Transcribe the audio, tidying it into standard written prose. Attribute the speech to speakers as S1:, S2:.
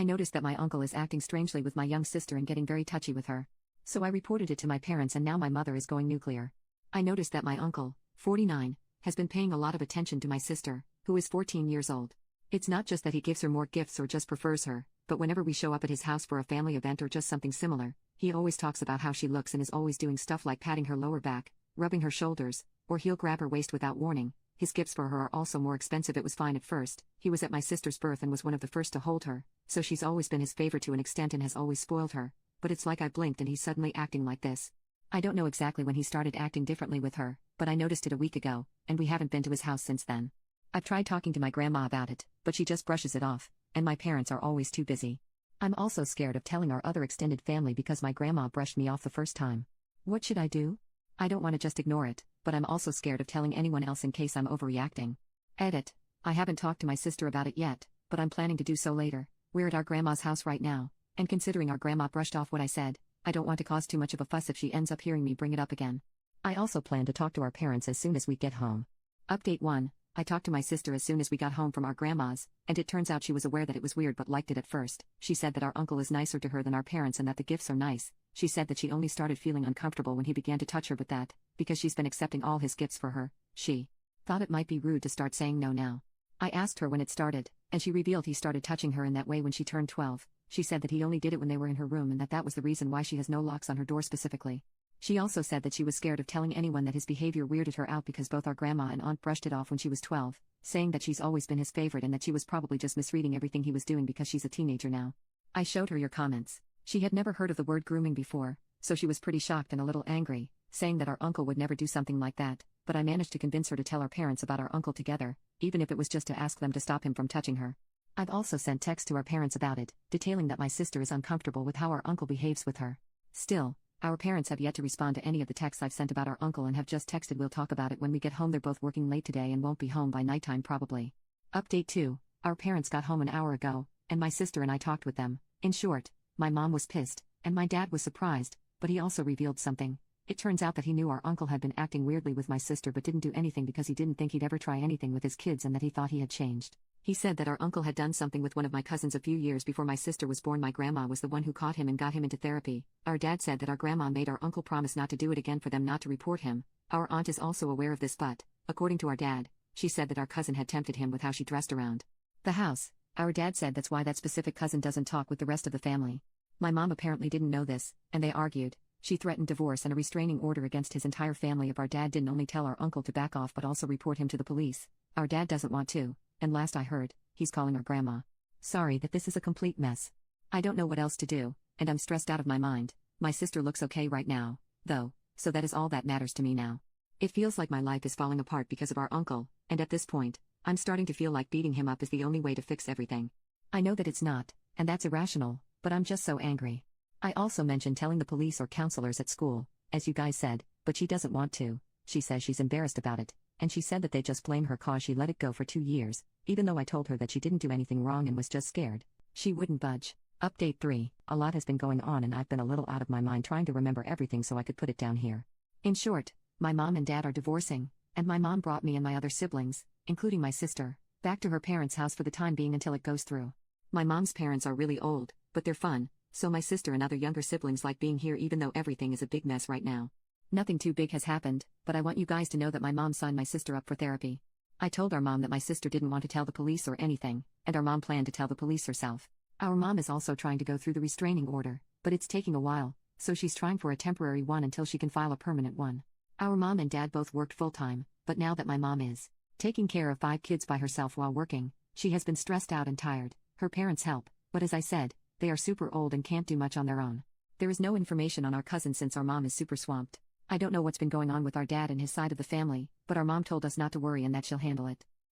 S1: I noticed that my uncle is acting strangely with my young sister and getting very touchy with her. So I reported it to my parents and now my mother is going nuclear. I noticed that my uncle, 49, has been paying a lot of attention to my sister, who is 14 years old. It's not just that he gives her more gifts or just prefers her, but whenever we show up at his house for a family event or just something similar, he always talks about how she looks and is always doing stuff like patting her lower back, rubbing her shoulders, or he'll grab her waist without warning. His gifts for her are also more expensive. It was fine at first. He was at my sister's birth and was one of the first to hold her, so she's always been his favorite to an extent and has always spoiled her, but it's like I blinked and he's suddenly acting like this. I don't know exactly when he started acting differently with her, but I noticed it a week ago, and we haven't been to his house since then. I've tried talking to my grandma about it, but she just brushes it off, and my parents are always too busy. I'm also scared of telling our other extended family because my grandma brushed me off the first time. What should I do? I don't want to just ignore it, but I'm also scared of telling anyone else in case I'm overreacting. Edit. I haven't talked to my sister about it yet, but I'm planning to do so later. We're at our grandma's house right now, and considering our grandma brushed off what I said, I don't want to cause too much of a fuss if she ends up hearing me bring it up again. I also plan to talk to our parents as soon as we get home. Update 1. I talked to my sister as soon as we got home from our grandma's, and it turns out she was aware that it was weird but liked it at first. She said that our uncle is nicer to her than our parents and that the gifts are nice. She said that she only started feeling uncomfortable when he began to touch her, but that, because she's been accepting all his gifts for her, she thought it might be rude to start saying no now. I asked her when it started, and she revealed he started touching her in that way when she turned 12. She said that he only did it when they were in her room and that was the reason why she has no locks on her door specifically. She also said that she was scared of telling anyone that his behavior weirded her out because both our grandma and aunt brushed it off when she was 12, saying that she's always been his favorite and that she was probably just misreading everything he was doing because she's a teenager now. I showed her your comments. She had never heard of the word grooming before, so she was pretty shocked and a little angry, saying that our uncle would never do something like that, but I managed to convince her to tell our parents about our uncle together, even if it was just to ask them to stop him from touching her. I've also sent texts to our parents about it, detailing that my sister is uncomfortable with how our uncle behaves with her. Still, our parents have yet to respond to any of the texts I've sent about our uncle and have just texted we'll talk about it when we get home. They're both working late today and won't be home by nighttime probably. Update 2. Our parents got home an hour ago, and my sister and I talked with them. In short, my mom was pissed, and my dad was surprised, but he also revealed something. It turns out that he knew our uncle had been acting weirdly with my sister but didn't do anything because he didn't think he'd ever try anything with his kids and that he thought he had changed. He said that our uncle had done something with one of my cousins a few years before my sister was born. My grandma was the one who caught him and got him into therapy. Our dad said that our grandma made our uncle promise not to do it again for them not to report him. Our aunt is also aware of this but, according to our dad, she said that our cousin had tempted him with how she dressed around the house. Our dad said that's why that specific cousin doesn't talk with the rest of the family. My mom apparently didn't know this, and they argued. She threatened divorce and a restraining order against his entire family if our dad didn't only tell our uncle to back off but also report him to the police. Our dad doesn't want to, and last I heard, he's calling our grandma. Sorry that this is a complete mess. I don't know what else to do, and I'm stressed out of my mind. My sister looks okay right now, though, so that is all that matters to me now. It feels like my life is falling apart because of our uncle, and at this point, I'm starting to feel like beating him up is the only way to fix everything. I know that it's not, and that's irrational, but I'm just so angry. I also mentioned telling the police or counselors at school, as you guys said, but she doesn't want to. She says she's embarrassed about it, and she said that they just blame her cause she let it go for 2 years, even though I told her that she didn't do anything wrong and was just scared. She wouldn't budge. Update 3. A lot has been going on and I've been a little out of my mind trying to remember everything so I could put it down here. In short, my mom and dad are divorcing, and my mom brought me and my other siblings, including my sister, back to her parents' house for the time being until it goes through. My mom's parents are really old, but they're fun, so my sister and other younger siblings like being here even though everything is a big mess right now. Nothing too big has happened, but I want you guys to know that my mom signed my sister up for therapy. I told our mom that my sister didn't want to tell the police or anything, and our mom planned to tell the police herself. Our mom is also trying to go through the restraining order, but it's taking a while, so she's trying for a temporary one until she can file a permanent one. Our mom and dad both worked full-time, but now that my mom is taking care of 5 kids by herself while working, she has been stressed out and tired. Her parents help, but as I said, they are super old and can't do much on their own. There is no information on our cousin since our mom is super swamped. I don't know what's been going on with our dad and his side of the family, but our mom told us not to worry and that she'll handle it.